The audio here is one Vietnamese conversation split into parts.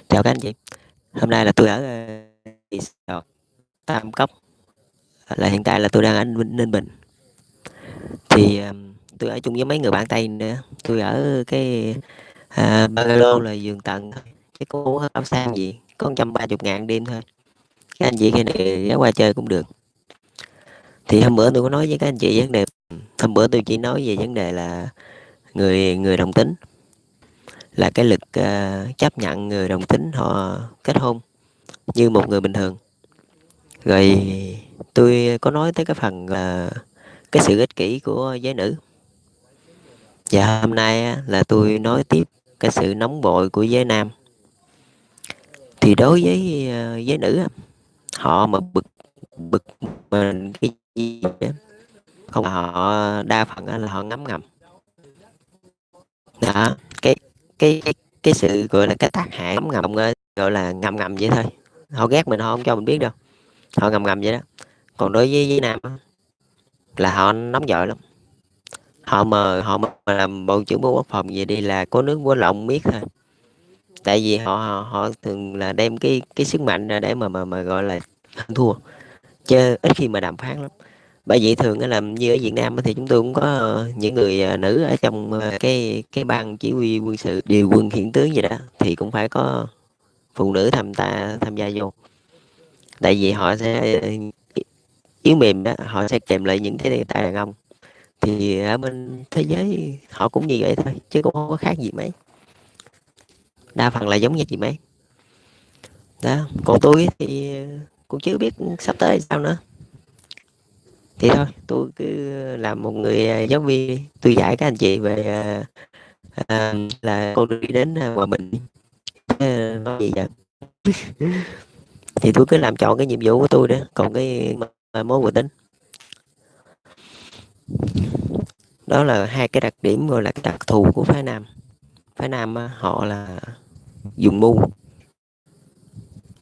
Chào các anh chị, hôm nay là tôi ở resort Tam Cốc, là hiện tại là tôi đang ở Ninh Bình. Thì tôi ở chung với mấy người bạn Tây nữa. Tôi ở cái bungalow là giường tầng thôi, chứ cũng không có cao sang gì, có 130.000 đêm thôi. Các anh chị khi này ghé qua chơi cũng được. Thì hôm bữa tôi có nói với các anh chị vấn đề, hôm bữa tôi chỉ nói về vấn đề là người người đồng tính, là cái lực chấp nhận người đồng tính họ kết hôn như một người bình thường. Rồi tôi có nói tới cái phần là cái sự ích kỷ của giới nữ. Và hôm nay á, là tôi nói tiếp cái sự nóng vội của giới nam. Thì đối với giới nữ á, họ mà bực bực mình cái gì á, không, họ đa phần á, là họ ngấm ngầm. Đó, cái sự gọi là cái tác hại ngấm ngầm á, gọi là ngầm ngầm vậy thôi. Họ ghét mình, họ không cho mình biết đâu, họ ngầm ngầm vậy đó. Còn đối với giới nam á, là họ nóng vội lắm. Họ mà làm bộ trưởng bộ quốc phòng vậy đi là có nước có lọng miết thôi. Tại vì họ thường là đem cái sức mạnh ra để mà gọi là hơn thua, chứ ít khi mà đàm phán lắm. Bởi vậy thường á, làm như ở Việt Nam á thì chúng tôi cũng có những người nữ ở trong cái ban chỉ huy quân sự điều quân khiển tướng gì đó, thì cũng phải có phụ nữ tham gia vô. Tại vì họ sẽ yếu mềm đó, họ sẽ kèm lại những cái tay đàn ông. Thì ở bên thế giới họ cũng như vậy thôi, chứ cũng không có khác gì mấy, đa phần là giống như gì mấy đó. Còn tôi thì cũng chưa biết sắp tới sao nữa. Thì thôi tôi cứ làm một người giáo viên, tôi dạy các anh chị về là con đường đi đến hòa bình. Nói gì vậy, thì tôi cứ làm trọn cái nhiệm vụ của tôi đó. Còn cái mối quan tính đó là hai cái đặc điểm gọi là cái đặc thù của phái nam. Phái nam họ là dùng mưu,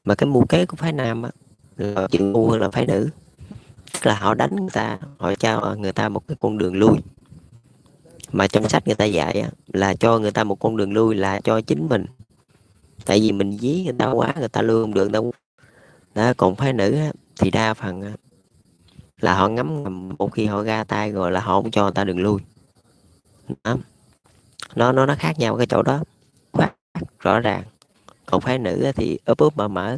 mà cái mưu kế của phái nam là chịu ngu hơn là phái nữ. Tức là họ đánh người ta, họ cho người ta một cái con đường lui. Mà trong sách người ta dạy là cho người ta một con đường lui là cho chính mình. Tại vì mình dí người ta quá, người ta lui không được đâu đó. Còn phái nữ thì đa phần là họ ngấm ngầm, một khi họ ra tay rồi là họ không cho người ta đường lui đó. Nó khác nhau cái chỗ đó, quá rõ ràng. Còn phái nữ thì ấp úp mà mở,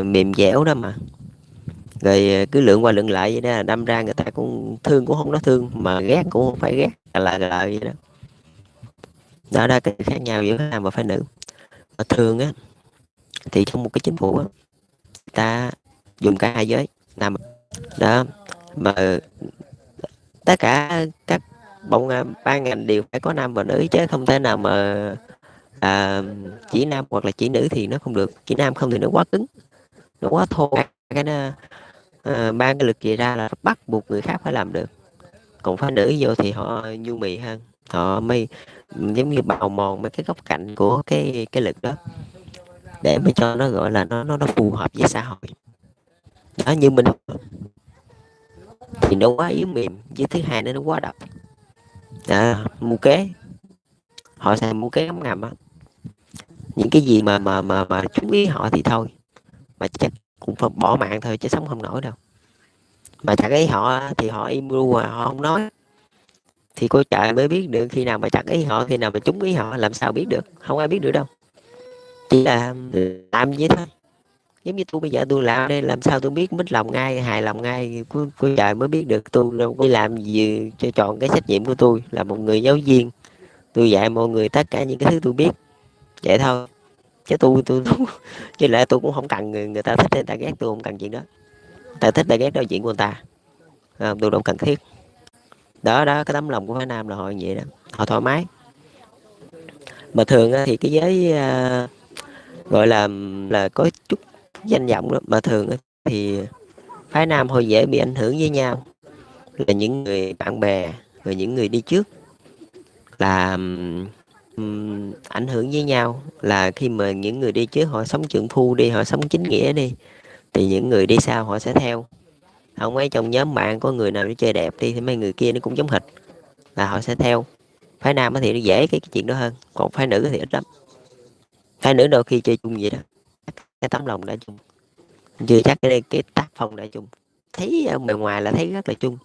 mềm dẻo đó mà. Rồi cứ lượn qua lượn lại vậy đó, đâm ra người ta cũng thương cũng không nói thương, mà ghét cũng không phải ghét, là vậy đó. Đó cái khác nhau giữa nam và phái nữ. Mà thường thì trong một cái chính phủ ta dùng cả hai giới nam đó. Mà tất cả các bộ ban ngành đều phải có nam và nữ, chứ không thể nào mà chỉ nam hoặc là chỉ nữ thì nó không được. Chỉ nam không thì nó quá cứng, nó quá thô. Cái nó ban cái lực gì ra là bắt buộc người khác phải làm được. Còn phái nữ vô thì họ nhu mì hơn, họ mới giống như bào mòn mấy cái góc cạnh của cái lực đó, để mà cho nó gọi là nó phù hợp với xã hội đó. Như mình thì nó quá yếu mềm, với thứ hai nó quá độc mưu kế. Họ sẽ mưu kế ngấm ngầm những cái gì mà trúng ý họ thì thôi, mà chắc cũng phải bỏ mạng thôi, chứ sống không nổi đâu. Mà chặt ý họ thì họ im ru, họ không nói. Thì cô trời mới biết được khi nào mà chặt ý họ, khi nào mà trúng ý họ, làm sao biết được, không ai biết được đâu. Chỉ là làm vậy thôi. Giống như tôi bây giờ tôi làm đây, làm sao tôi biết mít lòng ngay, hài lòng ngay, cô trời mới biết được. Tôi đâu có làm gì cho chọn cái trách nhiệm của tôi là một người giáo viên. Tôi dạy mọi người tất cả những cái thứ tôi biết, vậy thôi. Chứ tôi chứ lại tôi cũng không cần người ta thích hay người ta ghét, tôi không cần chuyện đó. Người ta thích ta ghét đó chuyện của người ta, tôi không cần thiết. Đó cái tấm lòng của phái nam là họ như vậy đó, họ thoải mái. Mà thường thì cái giới gọi là có chút danh vọng đó. Mà thường thì phái nam họ dễ bị ảnh hưởng với nhau, là những người bạn bè, rồi những người đi trước, là ảnh hưởng với nhau. Là khi mà những người đi trước họ sống trượng phu đi, họ sống chính nghĩa đi, thì những người đi sau họ sẽ theo. Không ấy trong nhóm bạn có người nào nó chơi đẹp đi, thì mấy người kia nó cũng giống hệt, là họ sẽ theo. Phái nam thì nó dễ cái chuyện đó hơn, còn phái nữ thì ít lắm. phái nữ đôi khi chơi chung vậy đó, cái tấm lòng đã chung, chưa chắc cái tác phong đã chung, thấy ở bề ngoài là thấy rất là chung,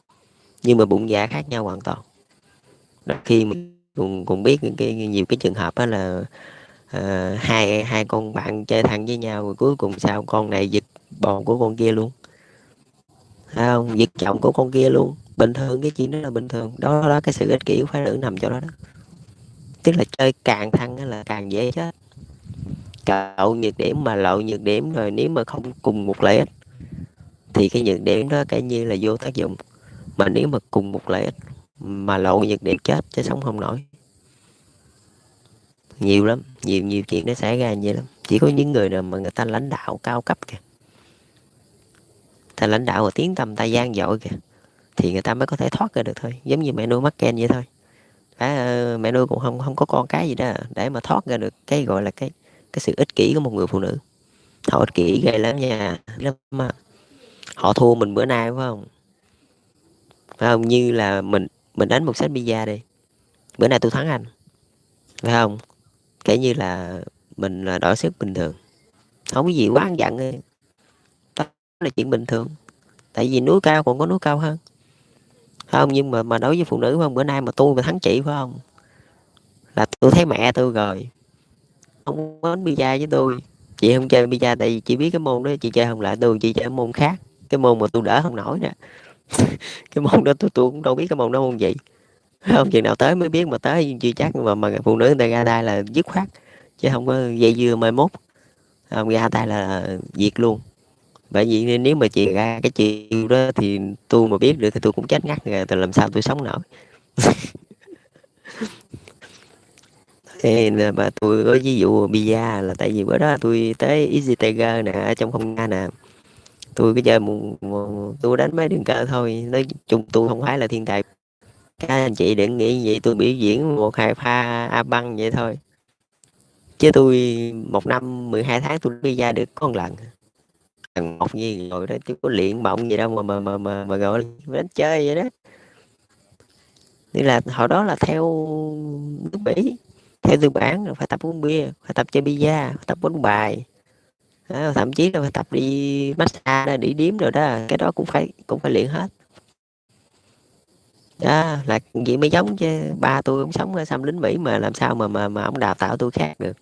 nhưng mà bụng dạ khác nhau hoàn toàn. Đôi khi mình cũng biết nhiều cái trường hợp đó là hai hai con bạn chơi thân với nhau rồi cuối cùng sao con này giật bồ của con kia luôn, thấy không, giật chồng của con kia luôn, bình thường, cái chuyện đó là bình thường đó, đó cái sự ích kỷ của phái nữ nằm chỗ đó đó. Tức là chơi càng thân á là càng dễ chết, cậu nhược điểm mà lộ nhược điểm rồi, nếu mà không cùng một lợi ích thì cái nhược điểm đó kể như là vô tác dụng, mà nếu mà cùng một lợi ích mà lộ nhược điểm chết chứ sống không nổi. Nhiều lắm, nhiều nhiều chuyện nó xảy ra như vậy lắm, chỉ có những người nào mà người ta lãnh đạo cao cấp kìa, ta lãnh đạo và tiếng tăm ta gian dội kìa, thì người ta mới có thể thoát ra được thôi, giống như mẹ nuôi mắc Ken vậy thôi. Mẹ nuôi cũng không không có con cái gì đó để mà thoát ra được cái gọi là cái sự ích kỷ của một người phụ nữ. Họ ích kỷ ghê lắm nha, lắm mà. Họ thua mình bữa nay phải không, phải không, như là mình đánh một set pizza đi, bữa nay tôi thắng anh, phải không, kể như là mình là đỏ sức bình thường, không có gì quá ăn giận, đó là chuyện bình thường, tại vì núi cao còn có núi cao hơn, phải không. Nhưng mà đối với phụ nữ phải không, bữa nay mà tôi mà thắng chị phải không, là tôi thấy mẹ tôi rồi, không có đánh pizza với tôi, chị không chơi pizza tại vì chị biết cái môn đó chị chơi không lại tôi, chị chơi môn khác, cái môn mà tôi đỡ không nổi nè. Cái môn đó tôi cũng đâu biết cái môn đó môn gì, phải không, chừng nào tới mới biết, mà tới chưa chắc, mà phụ nữ người ta ra tay là dứt khoát, chứ không có dây dưa mai mốt, không ra tay là diệt luôn. Bởi vì nếu mà chị ra cái chiều đó thì tôi mà biết được thì tôi cũng chết ngắt rồi, thì làm sao tôi sống nổi. Thế nên mà tôi có ví dụ bida là tại vì bữa đó tôi tới EasyTiger nè, ở trong không gian nè, tôi cứ chơi tôi đánh mấy đường cơ thôi, nói chung tôi không phải là thiên tài, các anh chị đừng nghĩ vậy, tôi biểu diễn một hai pha a băng vậy thôi, chứ tôi một năm 12 tháng tôi bida được có một lần, lần một như rồi đó, chứ có luyện bọng gì đâu mà gọi là đánh chơi vậy đó. Nên là hồi đó là theo nước Mỹ, theo tư bản là phải tập uống bia, phải tập chơi bida, phải tập đánh bài đó, thậm chí là phải tập đi massage đó, đi điếm rồi đó, cái đó cũng phải luyện hết đó, là vậy mới giống, chứ ba tôi cũng sống ở xăm lính Mỹ mà làm sao mà ông đào tạo tôi khác được,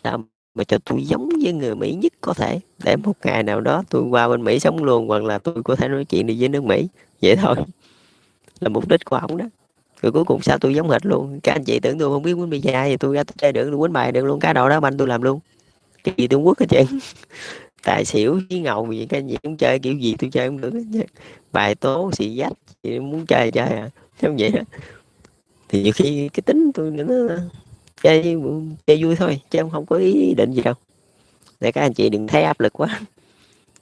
sao mà cho tôi giống với người Mỹ nhất có thể, để một ngày nào đó tôi qua bên Mỹ sống luôn, hoặc là tôi có thể nói chuyện đi với nước Mỹ, vậy thôi là mục đích của ổng đó. Rồi cuối cùng sao tôi giống hệt luôn, các anh chị tưởng tôi không biết quýnh bida thì tôi ra tôi chơi được, tôi quýnh bài được luôn, cá độ đá banh tôi làm luôn, cái gì tôi quất hết trơn. Tài xỉu với ngầu gì cái gì cũng chơi, kiểu gì tôi chơi cũng được hết. Bài tố xì dách thì muốn chơi chơi à, giống vậy đó. Thì nhiều khi cái tính tôi nó chơi chơi vui thôi, chứ không có ý định gì đâu, để các anh chị đừng thấy áp lực quá.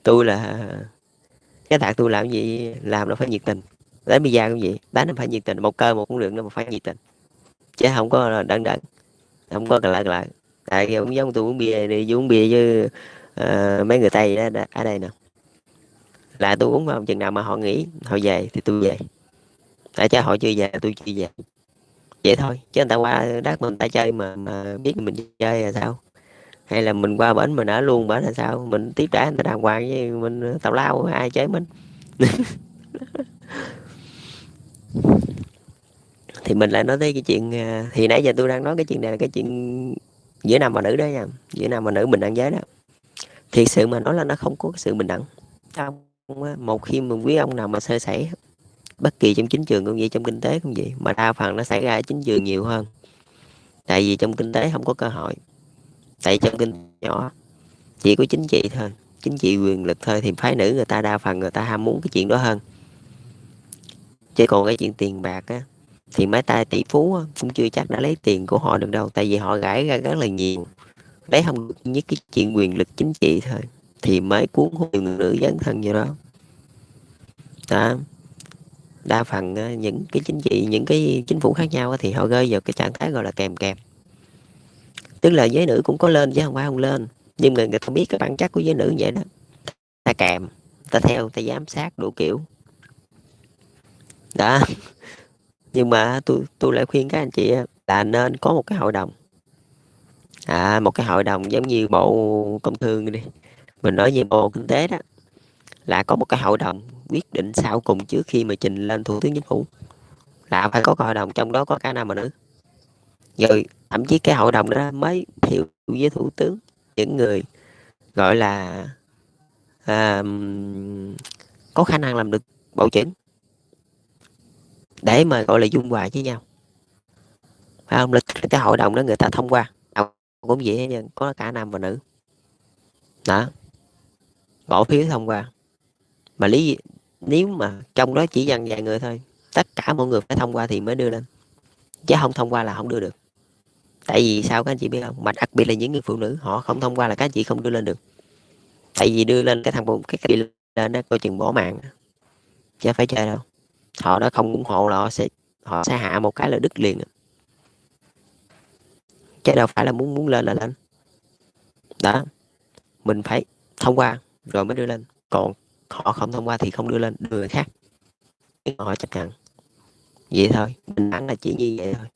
Tôi là cái thằng tôi làm cái gì làm là phải nhiệt tình, đánh bida cũng vậy, đánh là phải nhiệt tình, một cơ một cũng được nữa mà phải nhiệt tình, chứ không có là đần đần, không có lại. Tại cũng giống tôi uống bia đi, uống bia với mấy người Tây đó, ở đây nè, là tôi uống vào chừng nào mà họ nghỉ họ về thì tôi về, tại cho họ chưa về tôi chưa về, vậy thôi, chứ người ta qua đất mình ta chơi mà biết mình chơi là sao, hay là mình qua bển mình ở luôn bển là sao, mình tiếp đãi người ta đàng hoàng, với mình tào lao ai chế mình. Thì mình lại nói tới cái chuyện thì nãy giờ tôi đang nói cái chuyện này là cái chuyện giữa nam và nữ đó nha, giữa nam và nữ bình đẳng giới đó, thiệt sự mà nói là nó không có cái sự bình đẳng. Không, một khi mà quý ông nào mà sơ sẩy, bất kỳ trong chính trường cũng vậy, trong kinh tế cũng vậy, mà đa phần nó xảy ra ở chính trường nhiều hơn, tại vì trong kinh tế không có cơ hội, tại trong kinh tế nhỏ chỉ có chính trị thôi, chính trị quyền lực thôi, thì phái nữ người ta đa phần người ta ham muốn cái chuyện đó hơn, chứ còn cái chuyện tiền bạc á thì mấy tay tỷ phú á, cũng chưa chắc đã lấy tiền của họ được đâu, tại vì họ gãi ra rất là nhiều, lấy không được nhất cái chuyện quyền lực chính trị thôi thì mới cuốn hút nhiều người nữ dấn thân vào đó. Đó, đa phần những cái chính trị, những cái chính phủ khác nhau thì họ rơi vào cái trạng thái gọi là kèm kèm, tức là giới nữ cũng có lên chứ không phải không lên, nhưng mà người ta biết cái bản chất của giới nữ vậy đó, ta kèm, ta theo, ta giám sát đủ kiểu đó. Nhưng mà tôi lại khuyên các anh chị là nên có một cái hội đồng, Một cái hội đồng giống như Bộ Công Thương đi, mình nói về Bộ Kinh tế đó, là có một cái hội đồng quyết định sau cùng trước khi mà trình lên Thủ tướng Chính phủ, là phải có cái hội đồng trong đó có cả nam và nữ. Rồi thậm chí cái hội đồng đó mới hiệu với Thủ tướng, những người gọi là à, có khả năng làm được bộ trưởng, để mà gọi là dung hòa với nhau, phải không? Là cái hội đồng đó người ta thông qua cũng vậy hết, có cả nam và nữ đó, bỏ phiếu thông qua. Mà nếu mà trong đó chỉ dần vài người thôi, tất cả mọi người phải thông qua thì mới đưa lên, chứ không thông qua là không đưa được. Tại vì sao các anh chị biết không? Mà đặc biệt là những người phụ nữ, họ không thông qua là các anh chị không đưa lên được. Tại vì đưa lên cái thằng cái bị lên đó coi chừng bỏ mạng, chứ phải chơi đâu. Họ đã không ủng hộ là họ sẽ hạ một cái là đứt liền, chứ đâu phải là muốn muốn lên là lên. Đó, mình phải thông qua rồi mới đưa lên, còn họ không thông qua thì không đưa lên, đưa người khác, họ chấp nhận. Vậy thôi, bình đẳng là chỉ như vậy thôi.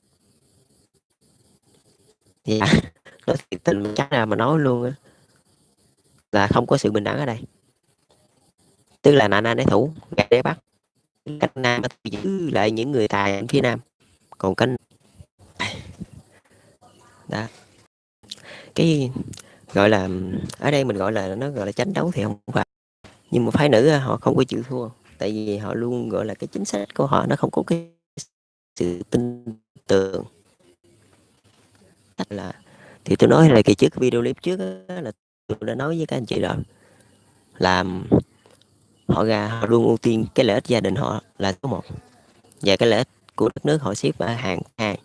Dạ, nói thiệt tình chắc là mà nói luôn á, là không có sự bình đẳng ở đây. Tức là nạn nấy thủ, gạt đế bắt, cánh nam giữ lại những người tài ở phía nam, còn cánh đó, cái gọi là ở đây mình gọi là nó gọi là tranh đấu thì không phải, nhưng mà phái nữ họ không có chịu thua, tại vì họ luôn gọi là cái chính sách của họ nó không có cái sự tin tưởng. Là thì tôi nói là kỳ trước video clip trước á, là tôi đã nói với các anh chị rồi, là họ luôn ưu tiên cái lợi ích gia đình họ là số 1, và cái lợi ích của đất nước họ xếp ở hàng 2.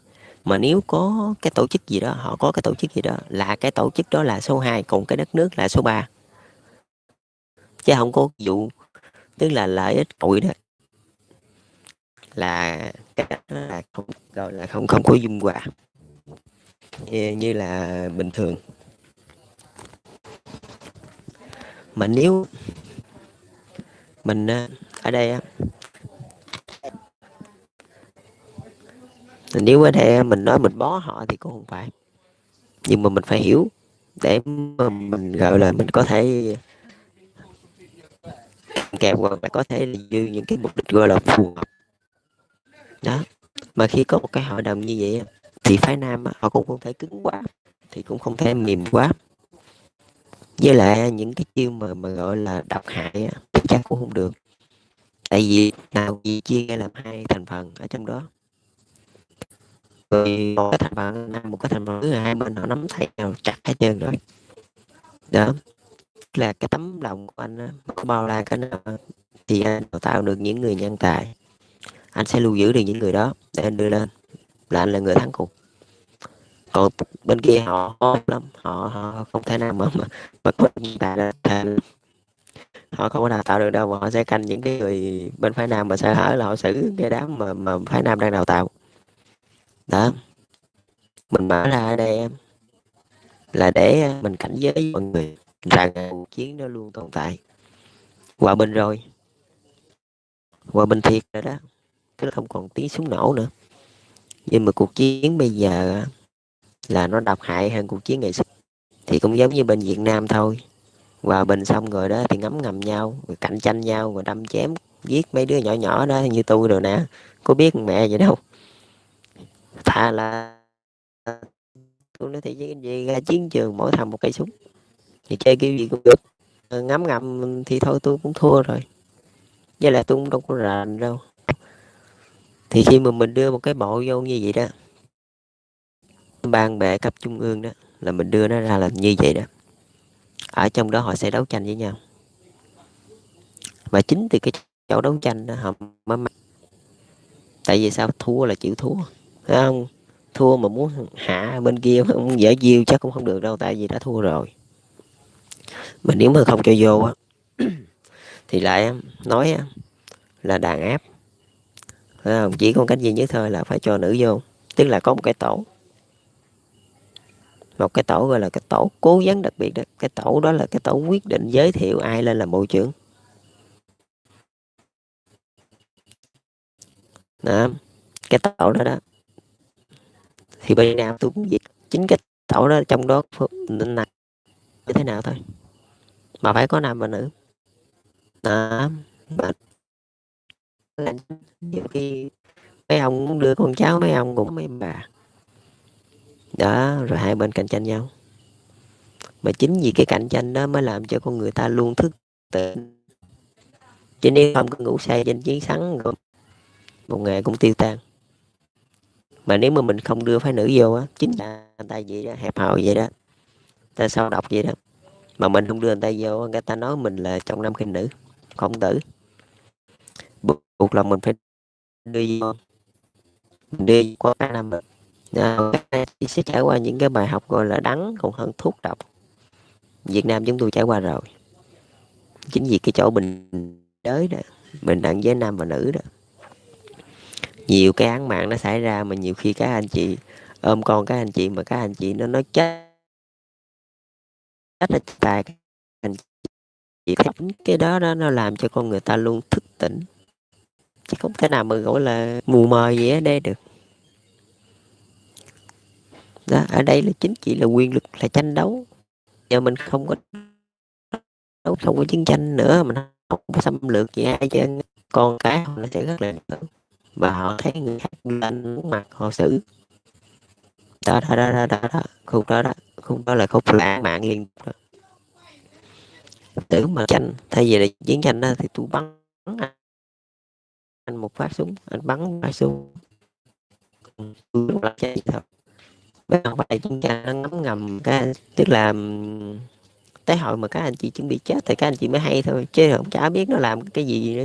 Mà nếu có cái tổ chức gì đó, họ có cái tổ chức gì đó là cái tổ chức đó là số 2, còn cái đất nước là số 3, chứ không có vụ tức là lợi ích bụi đó, là cái đó là không gọi là không có dung hòa như là bình thường. Mà nếu mình ở đây nếu ở đây mình nói mình bó họ thì cũng không phải, nhưng mà mình phải hiểu để mà mình gọi là mình có thể kèm hoặc là có thể dư những cái mục đích gọi là phù hợp đó. Mà khi có một cái hội đồng như vậy thì phái nam họ cũng không thể cứng quá, thì cũng không thể mềm quá, với lại những cái chiêu mà gọi là độc hại chắc cũng không được, tại vì nào gì chia ra làm hai thành phần ở trong đó, rồi một cái thành phần nam, một cái thành phần thứ hai bên họ nắm tay nhau chặt hết trơn rồi đó. Là cái tấm lòng của anh có bao la cái nào thì anh tạo được những người nhân tài, anh sẽ lưu giữ được những người đó để anh đưa lên, là anh là người thắng cuộc. Còn bên kia họ khó lắm, họ không thể nào mà có nhân tài là họ không có đào tạo được đâu, mà họ sẽ canh những cái người bên phái nam mà sơ hở là họ xử cái đám mà phái nam đang đào tạo đó. Mình mở ra ở đây em là để mình cảnh giới với mọi người rằng cuộc chiến nó luôn tồn tại, hòa bình rồi, hòa bình thiệt rồi đó, tức là không còn tiếng súng nổ nữa. Nhưng mà cuộc chiến bây giờ là nó độc hại hơn cuộc chiến ngày xưa, thì cũng giống như bên Việt Nam thôi, hòa bình xong rồi đó thì ngấm ngầm nhau, rồi cạnh tranh nhau, rồi đâm chém giết mấy đứa nhỏ nhỏ đó như tôi rồi nè, có biết mẹ vậy đâu. Thà là tôi nói thì gì ra chiến trường mỗi thằng một cây súng thì chơi kiểu gì cũng được, ngấm ngầm thì thôi tôi cũng thua rồi, với lại tôi cũng đâu có rành đâu. Thì khi mà mình đưa một cái bộ vô như vậy đó, ban bệ cấp trung ương đó, là mình đưa nó ra là như vậy đó, ở trong đó họ sẽ đấu tranh với nhau, và chính từ cái chỗ đấu tranh đó họ mới. Tại vì sao? Thua là chịu thua, phải không? Thua mà muốn hạ bên kia muốn dở diêu chắc cũng không được đâu, tại vì đã thua rồi. Mà nếu mà không cho vô á thì lại nói là đàn áp, phải không? Chỉ còn cách duy nhất thôi là phải cho nữ vô, tức là có một cái tổ gọi là cái tổ cố vấn đặc biệt đó, cái tổ đó là cái tổ quyết định giới thiệu ai lên làm bộ trưởng đó. Cái tổ đó đó thì bên nào tôi cũng vậy, chính cái tổ đó trong đó nên là như thế nào thôi, mà phải có nam và nữ đó. Mà nhiều khi mấy ông cũng đưa con cháu, mấy ông cũng mấy bà đó, rồi hai bên cạnh tranh nhau, mà chính vì cái cạnh tranh đó mới làm cho con người ta luôn thức tỉnh, chứ nếu không có ngủ say trên chiến sắn rồi một ngày cũng tiêu tan. Mà nếu mà mình không đưa phái nữ vô á, chính là người ta vậy đó, hẹp hòi vậy đó, ta sâu độc vậy đó, mà mình không đưa người ta vô, người ta nói mình là trọng nam khinh nữ, khổng tử, buộc lòng mình phải đưa vô, mình đưa qua các năm rồi. Sẽ trải qua những cái bài học gọi là đắng còn hơn thuốc độc. Việt Nam chúng tôi trải qua rồi, chính vì cái chỗ bình đới đó, bình đẳng với nam và nữ đó, nhiều cái án mạng nó xảy ra, mà nhiều khi các anh chị ôm con các anh chị, mà các anh chị nó nói chết là tài các anh chị thấy cái đó nó làm cho con người ta luôn thức tỉnh, chứ không thể nào mà gọi là mù mờ gì ở đây được. Đó, ở đây là chính chỉ là quyền lực, là tranh đấu. Giờ mình không có đấu, không có chiến tranh nữa, mình không có xâm lược gì ai chứ, con cái họ nó sẽ rất là lớn, và họ thấy người khác lên mặt họ xử. Đó, khúc đó là khúc lãng mạn liên tục. Tưởng mà tranh, thay vì là chiến tranh đó, thì tôi bắn anh một phát súng, anh bắn một phát súng, tôi là chết thật. Bây giờ phải chiến tranh nó ngấm ngầm cái, tức là tới hồi mà các anh chị chuẩn bị chết thì các anh chị mới hay thôi, chứ không chả biết nó làm cái gì nữa.